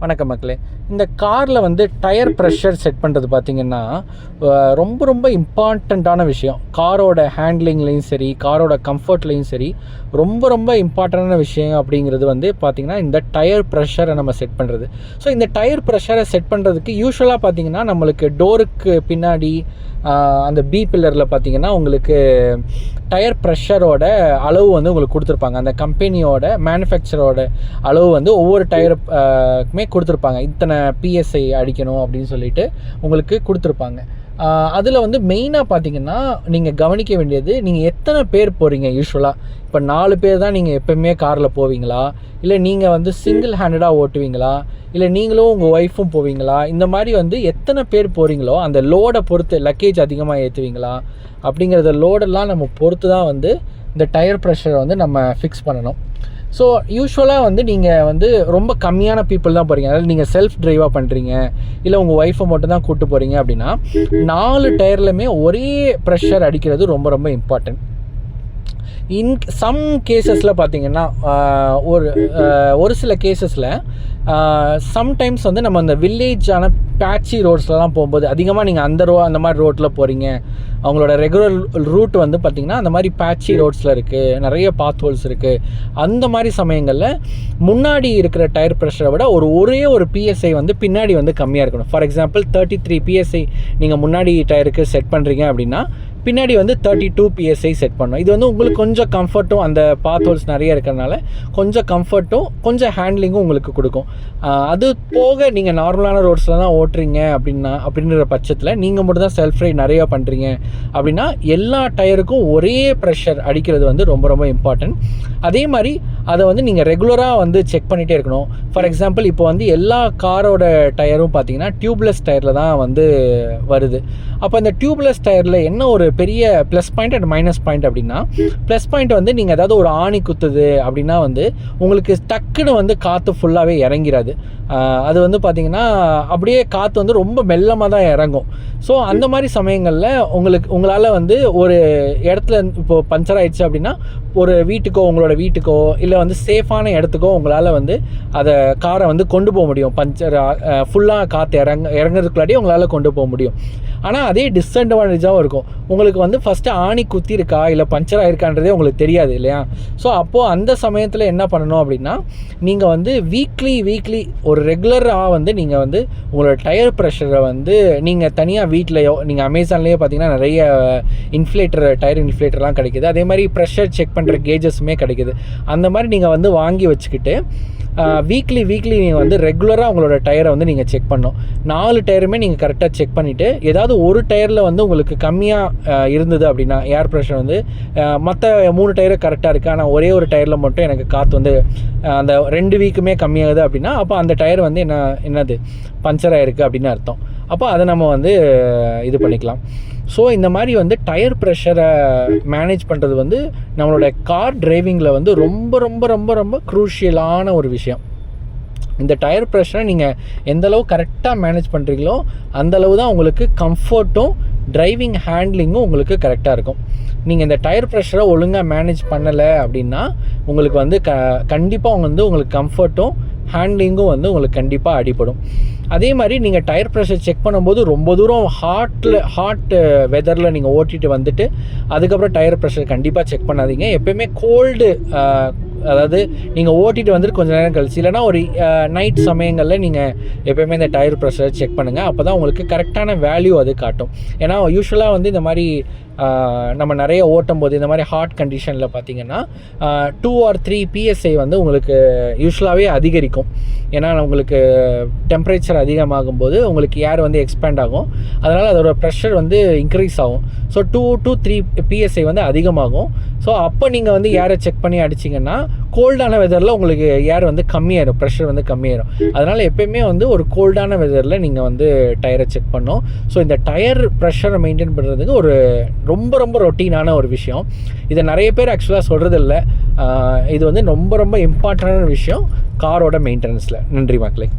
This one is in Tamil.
வணக்கம் மக்களே. இந்த காரில் வந்து டயர் ப்ரெஷர் செட் பண்ணுறது பார்த்திங்கன்னா ரொம்ப ரொம்ப இம்பார்ட்டண்ட்டான விஷயம். காரோட ஹேண்ட்லிங்லேயும் சரி, காரோட கம்ஃபர்ட்லேயும் சரி, ரொம்ப ரொம்ப இம்பார்ட்டண்டான விஷயம் அப்படிங்கிறது வந்து பார்த்திங்கன்னா இந்த டயர் ப்ரெஷரை நம்ம செட் பண்ணுறது. ஸோ இந்த டயர் ப்ரெஷரை செட் பண்ணுறதுக்கு யூஸ்வலாக பார்த்திங்கன்னா நம்மளுக்கு டோருக்கு பின்னாடி அந்த பி பில்லரில் பார்த்திங்கன்னா உங்களுக்கு டயர் ப்ரெஷரோட அளவு வந்து உங்களுக்கு கொடுத்துருப்பாங்க. அந்த கம்பெனியோட மேனுஃபேக்சரோட அளவு வந்து ஒவ்வொரு டயருக்குமே கொடுத்துருப்பாங்க. இத்தனை PSI அடிக்கணும் அப்படின்னு சொல்லிட்டு உங்களுக்கு கொடுத்துருப்பாங்க. அதில் வந்து மெயினாக பார்த்தீங்கன்னா நீங்கள் கவனிக்க வேண்டியது, நீங்கள் எத்தனை பேர் போகிறீங்க. யூஸ்வலாக இப்போ 4 பேர் தான் நீங்கள் எப்போயுமே காரில் போவீங்களா, இல்லை நீங்கள் வந்து சிங்கிள் ஹேண்டடாக ஓட்டுவீங்களா, இல்லை நீங்களும் உங்கள் ஒய்ஃபும் போவீங்களா, இந்த மாதிரி வந்து எத்தனை பேர் போகிறீங்களோ அந்த லோடை பொறுத்து, லக்கேஜ் அதிகமாக ஏற்றுவீங்களா அப்படிங்கிறத லோடெல்லாம் நம்ம பொறுத்து தான் வந்து இந்த டயர் ப்ரெஷரை வந்து நம்ம ஃபிக்ஸ் பண்ணணும். ஸோ யூஸ்வலாக வந்து நீங்கள் வந்து ரொம்ப கம்மியான பீப்புள் தான் போகிறீங்க, அதாவது நீங்கள் செல்ஃப் ட்ரைவாக பண்ணுறீங்க, இல்லை உங்கள் ஒய்ஃபை மட்டும் தான் கூப்பிட்டு போகிறீங்க அப்படின்னா 4 டயர்லையுமே ஒரே ப்ரெஷர் அடிக்கிறது ரொம்ப ரொம்ப இம்பார்ட்டன்ட். சம் கேசஸில் பார்த்தீங்கன்னா ஒரு சில கேசஸில் சம்டைம்ஸ் வந்து நம்ம அந்த வில்லேஜான பேட்சி ரோட்ஸ்லாம் போகும்போது அதிகமாக நீங்கள் அந்த மாதிரி ரோட்டில் போகிறீங்க, அவங்களோட ரெகுலர் ரூட் வந்து பார்த்திங்கன்னா அந்த மாதிரி பேட்சி ரோட்ஸில் இருக்குது, நிறைய பாத் ஹோல்ஸ் இருக்குது. அந்த மாதிரி சமயங்களில் முன்னாடி இருக்கிற டயர் ப்ரெஷரை விட ஒரே ஒரு PSI வந்து பின்னாடி வந்து கம்மியாக இருக்கணும். ஃபார் எக்ஸாம்பிள் 33 PSI நீங்கள் முன்னாடி டயருக்கு செட் பண்ணுறீங்க அப்படின்னா பின்னாடி வந்து 32 PSI செட் பண்ணணும். இது வந்து உங்களுக்கு கொஞ்சம் கம்ஃபர்ட்டும், அந்த பாத் ஹோல்ஸ் நிறைய இருக்கிறதுனால கொஞ்சம் கம்ஃபர்ட்டும் கொஞ்சம் ஹேண்ட்லிங்கும் உங்களுக்கு கொடுக்கும். அது போக நீங்கள் நார்மலான ரோட்ஸில் தான் ஓட்டுறீங்க அப்படின்ற பட்சத்தில் நீங்கள் மட்டும் தான் செல்ஃப் ரைட் நிறையா பண்ணுறீங்க அப்படின்னா எல்லா டயருக்கும் ஒரே ப்ரெஷர் அடிக்கிறது வந்து ரொம்ப ரொம்ப இம்பார்ட்டன்ட். அதே மாதிரி அதை வந்து நீங்கள் ரெகுலராக வந்து செக் பண்ணிகிட்டே இருக்கணும். ஃபார் எக்ஸாம்பிள் இப்போ வந்து எல்லா காரோட டயரும் பார்த்தீங்கன்னா டியூப்லெஸ் டயரில் தான் வந்து வருது. அப்போ இந்த டியூப்லெஸ் டயரில் என்ன ஒரு பெரிய plus point and minus point அப்படின்னா, ப்ளஸ் பாயிண்ட் வந்து நீங்கள் ஏதாவது ஒரு ஆணி குத்துது அப்படின்னா வந்து உங்களுக்கு டக்குன்னு வந்து காற்று ஃபுல்லாகவே இறங்கிறாது. அது வந்து பார்த்திங்கன்னா அப்படியே காற்று வந்து ரொம்ப மெல்லமாக தான் இறங்கும். ஸோ அந்த மாதிரி சமயங்களில் உங்களால் வந்து ஒரு இடத்துல இப்போது பஞ்சர் ஆகிடுச்சு அப்படின்னா ஒரு வீட்டுக்கோ, உங்களோட வீட்டுக்கோ, இல்லை வந்து சேஃபான இடத்துக்கோ உங்களால் வந்து அதை காரை வந்து கொண்டு போக முடியும். பஞ்சர் ஃபுல்லாக காற்று இறங்குறதுக்குள்ளாடி உங்களால் கொண்டு போக முடியும். ஆனால் அதே டிஸ்அட்வான்டேஜாகவும் இருக்கும். உங்களுக்கு வந்து ஃபஸ்ட்டு ஆணி குத்தி இருக்கா இல்லை பஞ்சர் ஆகிருக்கான்றதே உங்களுக்கு தெரியாது இல்லையா. ஸோ அப்போது அந்த சமயத்தில் என்ன பண்ணணும் அப்படின்னா, நீங்கள் வந்து வீக்லி ஒரு ரெகுலராக வந்து நீங்கள் வந்து உங்களோட டயர் ப்ரெஷரை வந்து நீங்கள் தனியாக வீட்லையோ, நீங்கள் அமேசான்லேயே பார்த்தீங்கன்னா நிறைய டயர் இன்ஃப்ளேட்டர்லாம் கிடைக்கிது. அதே மாதிரி ப்ரெஷர் செக் பண்ணுற கேஜஸுமே கிடைக்கிது. அந்த மாதிரி நீங்கள் வந்து வாங்கி வச்சுக்கிட்டு வீக்லி நீங்கள் வந்து ரெகுலராக உங்களோட டயரை வந்து நீங்கள் செக் பண்ணணும். 4 டயருமே நீங்கள் கரெக்டாக செக் பண்ணிவிட்டு, ஏதாவது ஒரு டயரில் வந்து உங்களுக்கு கம்மியாக இருந்தது அப்படின்னா, ஏர் ப்ரெஷர் வந்து மற்ற 3 டயரும் கரெக்டாக இருக்குது, ஆனால் ஒரே ஒரு டயரில் மட்டும் எனக்கு காற்று வந்து அந்த 2 வீக்குமே கம்மியாகுது அப்படின்னா அப்போ அந்த டயர் வந்து என்னது பஞ்சர் ஆகிருக்கு அப்படின்னு அர்த்தம். அப்போ அதை நம்ம வந்து இது பண்ணிக்கலாம். ஸோ இந்த மாதிரி வந்து டயர் ப்ரெஷரை மேனேஜ் பண்ணுறது வந்து நம்மளோட கார் டிரைவிங்கில் வந்து ரொம்ப ரொம்ப ரொம்ப ரொம்ப க்ரூஷியலான ஒரு விஷயம். இந்த டயர் ப்ரெஷரை நீங்கள் எந்தளவு கரெக்டாக மேனேஜ் பண்ணுறீங்களோ அந்தளவு தான் உங்களுக்கு கம்ஃபர்ட்டும் டிரைவிங் ஹேண்ட்லிங்கும் உங்களுக்கு கரெக்டாக இருக்கும். நீங்கள் இந்த டயர் ப்ரெஷரை ஒழுங்காக மேனேஜ் பண்ணலை அப்படின்னா உங்களுக்கு வந்து கண்டிப்பாக வந்து உங்களுக்கு கம்ஃபர்ட்டும் ஹேண்ட்லிங்கும் வந்து உங்களுக்கு கண்டிப்பாக அடிபடும். அதே மாதிரி நீங்கள் டயர் ப்ரெஷர் செக் பண்ணும்போது ரொம்ப தூரம் ஹாட் வெதரில் நீங்கள் ஓட்டிகிட்டு வந்துட்டு அதுக்கப்புறம் டயர் ப்ரெஷர் கண்டிப்பாக செக் பண்ணாதீங்க. எப்போயுமே கோல்டு, அதாவது நீங்கள் ஓட்டிகிட்டு வந்துட்டு கொஞ்சம் நேரம் கழிச்சு, இல்லைனா ஒரு நைட் சமயங்களில் நீங்கள் எப்போயுமே இந்த டயர் ப்ரெஷரை செக் பண்ணுங்கள். அப்போ தான் உங்களுக்கு கரெக்டான வேல்யூ அது காட்டும். ஏன்னா யூஸ்வலாக வந்து இந்த மாதிரி நம்ம நிறைய ஓட்டும் போது இந்த மாதிரி ஹாட் கண்டிஷனில் பார்த்திங்கன்னா 2 or 3 PSI வந்து உங்களுக்கு யூஸ்வலாகவே அதிகரிக்கும். ஏன்னா உங்களுக்கு டெம்பரேச்சர் அதிகமாகும் போது உங்களுக்கு ஏர் வந்து எக்ஸ்பேண்ட் ஆகும், அதனால் அதோட ப்ரெஷர் வந்து இன்க்ரீஸ் ஆகும். ஸோ 2 to 3 PSI வந்து அதிகமாகும். ஸோ அப்போ நீங்கள் வந்து ஏரை செக் பண்ணி அடிச்சிங்கன்னா கோல்டான வெதரில் உங்களுக்கு ஏர் வந்து கம்மியாயிடும், ப்ரெஷர் வந்து கம்மியாயிடும். அதனால் எப்போயுமே வந்து ஒரு கோல்டான வெதரில் நீங்கள் வந்து டயரை செக் பண்ணணும். ஸோ இந்த டயர் ப்ரெஷரை மெயின்டைன் பண்ணுறதுக்கு ஒரு ரொம்ப ரொம்ப ரொட்டீனான ஒரு விஷயம். இதை நிறைய பேர் ஆக்சுவலாக சொல்கிறது இல்லை. இது வந்து ரொம்ப ரொம்ப இம்பார்ட்டண்டான விஷயம் காரோட மெயின்டெனன்ஸில். நன்றி மக்களே.